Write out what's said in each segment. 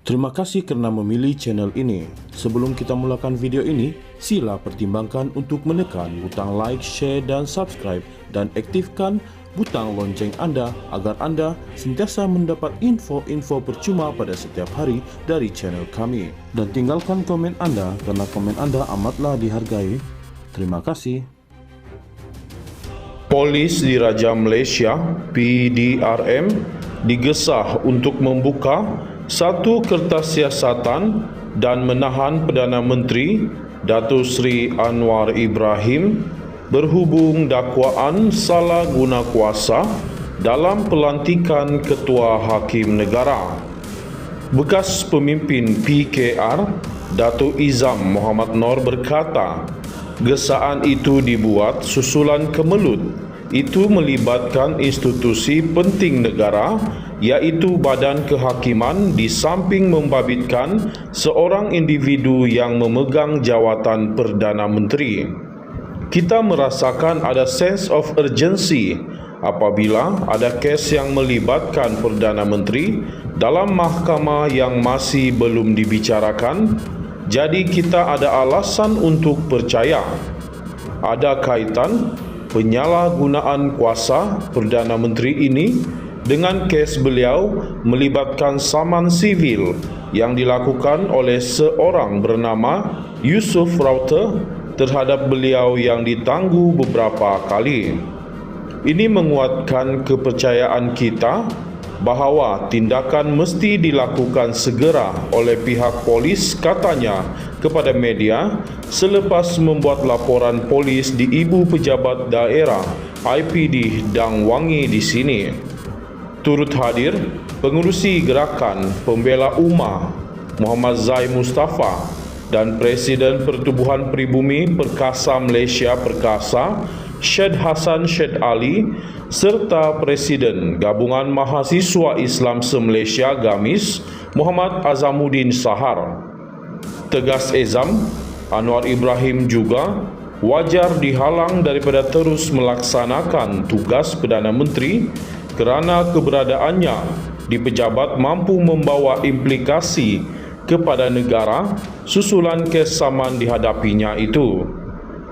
Terima kasih kerana memilih channel ini. Sebelum kita mulakan video ini, sila pertimbangkan untuk menekan butang like, share dan subscribe dan aktifkan butang lonceng anda agar anda sentiasa mendapat info-info percuma pada setiap hari dari channel kami. Dan tinggalkan komen anda kerana komen anda amatlah dihargai. Terima kasih. Polis Diraja Malaysia (PDRM) digesah untuk membuka satu kertas siasatan dan menahan Perdana Menteri Datuk Seri Anwar Ibrahim berhubung dakwaan salah guna kuasa dalam pelantikan Ketua Hakim Negara. Bekas pemimpin PKR, Datuk Izam Muhammad Noor berkata, gesaan itu dibuat susulan kemelut. Itu melibatkan institusi penting negara iaitu Badan Kehakiman di samping membabitkan seorang individu yang memegang jawatan Perdana Menteri. Kita merasakan ada sense of urgency apabila ada kes yang melibatkan Perdana Menteri dalam mahkamah yang masih belum dibicarakan. Jadi kita ada alasan untuk percaya ada kaitan penyalahgunaan kuasa Perdana Menteri ini dengan kes beliau melibatkan saman sivil yang dilakukan oleh seorang bernama Yusuf Router terhadap beliau yang ditangguh beberapa kali. Ini menguatkan kepercayaan kita bahawa tindakan mesti dilakukan segera oleh pihak polis, katanya kepada media selepas membuat laporan polis di Ibu Pejabat Daerah IPD Dang Wangi di sini. Turut hadir pengurusi Gerakan Pembela Ummah Muhammad Zai Mustafa dan Presiden Pertubuhan Peribumi Perkasa Malaysia Perkasa Syed Hassan Syed Ali serta Presiden Gabungan Mahasiswa Islam Se-Malaysia Gamis Muhammad Azamuddin Sahar. Tegas Ezam, Anwar Ibrahim juga wajar dihalang daripada terus melaksanakan tugas Perdana Menteri kerana keberadaannya di pejabat mampu membawa implikasi kepada negara susulan kes saman dihadapinya itu.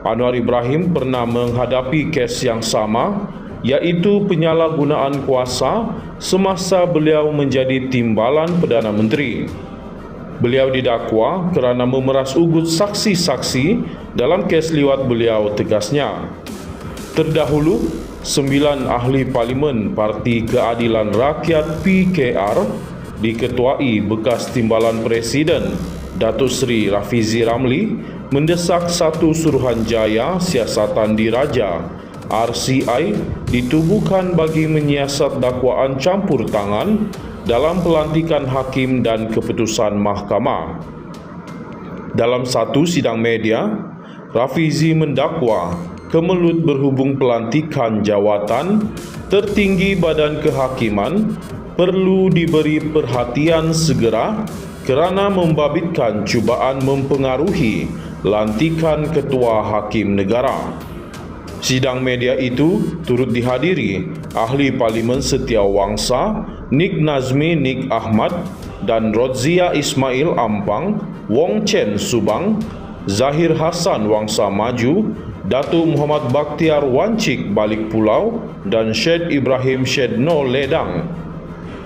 Anwar Ibrahim pernah menghadapi kes yang sama, iaitu penyalahgunaan kuasa semasa beliau menjadi timbalan Perdana Menteri. Beliau didakwa kerana memeras ugut saksi-saksi dalam kes liwat beliau, tegasnya. Terdahulu, 9 ahli Parlimen Parti Keadilan Rakyat PKR diketuai bekas timbalan Presiden Datuk Seri Rafizi Ramli mendesak satu Suruhanjaya Siasatan Diraja RCI ditubuhkan bagi menyiasat dakwaan campur tangan dalam pelantikan hakim dan keputusan mahkamah. Dalam satu sidang media, Rafizi mendakwa kemelut berhubung pelantikan jawatan tertinggi Badan Kehakiman perlu diberi perhatian segera kerana membabitkan cubaan mempengaruhi lantikan Ketua Hakim Negara. Sidang media itu turut dihadiri Ahli Parlimen Setiawangsa Nik Nazmi Nik Ahmad dan Rodzia Ismail Ampang, Wong Chen Subang, Zahir Hassan Wangsa Maju, Datuk Muhammad Bakhtiar Wancik Balik Pulau dan Syed Ibrahim Syed Noor Ledang.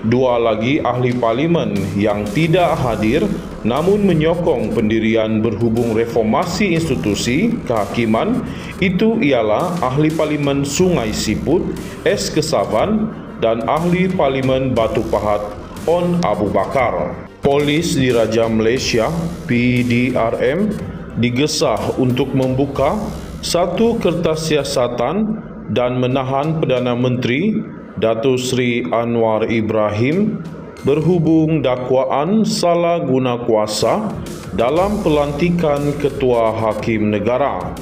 Dua lagi ahli parlimen yang tidak hadir namun menyokong pendirian berhubung reformasi institusi kehakiman itu ialah ahli parlimen Sungai Siput S. Kesavan dan ahli parlimen Batu Pahat On Abu Bakar. Polis Diraja Malaysia PDRM digesah untuk membuka satu kertas siasatan dan menahan Perdana Menteri Datuk Seri Anwar Ibrahim berhubung dakwaan salah guna kuasa dalam pelantikan Ketua Hakim Negara.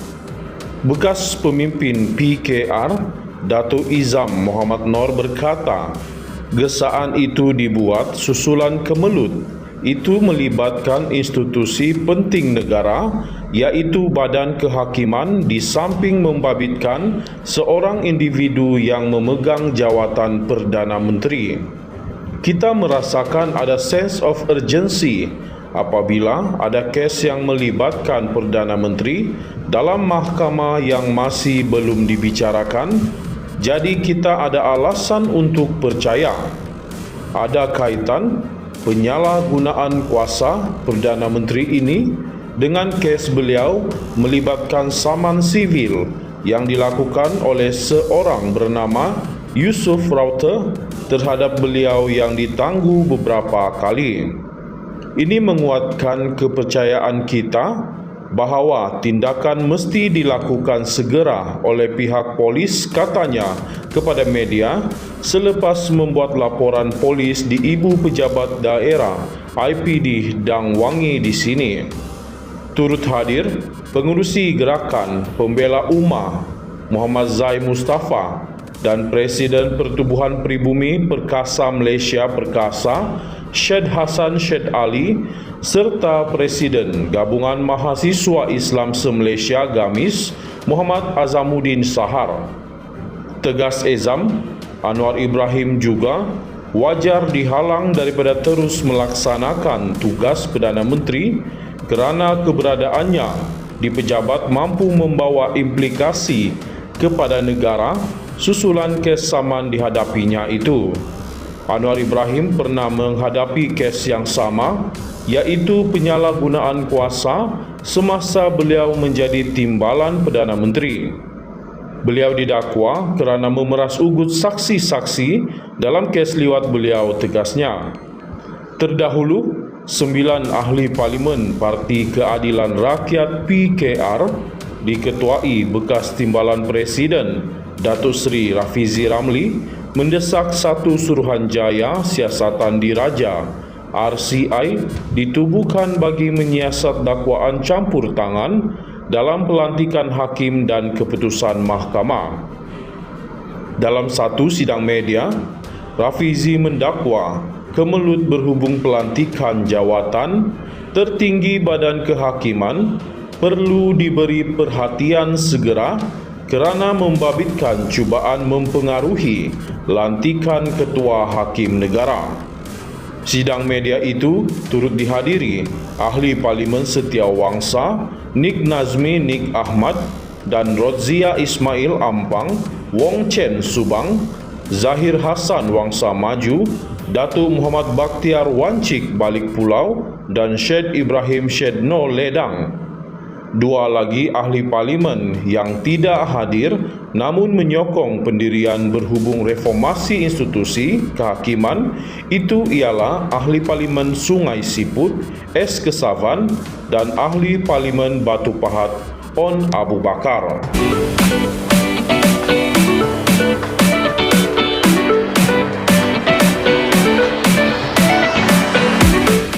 Bekas pemimpin PKR, Datuk Izam Muhammad Noor berkata, gesaan itu dibuat susulan kemelut. Itu melibatkan institusi penting negara iaitu Badan Kehakiman di samping membabitkan seorang individu yang memegang jawatan Perdana Menteri. Kita merasakan ada sense of urgency apabila ada kes yang melibatkan Perdana Menteri dalam mahkamah yang masih belum dibicarakan. Jadi kita ada alasan untuk percaya ada kaitan penyalahgunaan kuasa Perdana Menteri ini dengan kes beliau melibatkan saman sivil yang dilakukan oleh seorang bernama Yusuf Rauter terhadap beliau yang ditangguh beberapa kali. Ini menguatkan kepercayaan kita bahawa tindakan mesti dilakukan segera oleh pihak polis, katanya kepada media selepas membuat laporan polis di Ibu Pejabat Daerah IPD Dang Wangi di sini. Turut hadir pengurusi Gerakan Pembela Ummah Muhammad Zai Mustafa dan Presiden Pertubuhan Pribumi Perkasa Malaysia Perkasa Syed Hassan Syed Ali serta Presiden Gabungan Mahasiswa Islam se-Malaysia GAMIS Muhammad Azamuddin Sahar. Tegas Ezam Anwar Ibrahim juga wajar dihalang daripada terus melaksanakan tugas Perdana Menteri kerana keberadaannya di pejabat mampu membawa implikasi kepada negara susulan kes saman dihadapinya itu. Anwar Ibrahim pernah menghadapi kes yang sama, iaitu penyalahgunaan kuasa semasa beliau menjadi timbalan Perdana Menteri. Beliau didakwa kerana memeras ugut saksi-saksi dalam kes liwat beliau, tegasnya. Terdahulu, 9 ahli Parlimen Parti Keadilan Rakyat PKR diketuai bekas timbalan Presiden Datuk Seri Rafizi Ramli mendesak satu Suruhanjaya Siasatan Diraja RCI ditubuhkan bagi menyiasat dakwaan campur tangan dalam pelantikan hakim dan keputusan mahkamah. Dalam satu sidang media, Rafizi mendakwa kemelut berhubung pelantikan jawatan tertinggi Badan Kehakiman perlu diberi perhatian segera kerana membabitkan cubaan mempengaruhi lantikan Ketua Hakim Negara. Sidang media itu turut dihadiri Ahli Parlimen Setiawangsa Nik Nazmi Nik Ahmad dan Rodzia Ismail Ampang, Wong Chen Subang, Zahir Hassan Wangsa Maju, Datuk Muhammad Bakhtiar Wancik Balik Pulau dan Syed Ibrahim Syedno Ledang. Dua lagi ahli parlimen yang tidak hadir namun menyokong pendirian berhubung reformasi institusi kehakiman itu ialah ahli parlimen Sungai Siput S. Kesavan dan ahli parlimen Batu Pahat On Abu Bakar.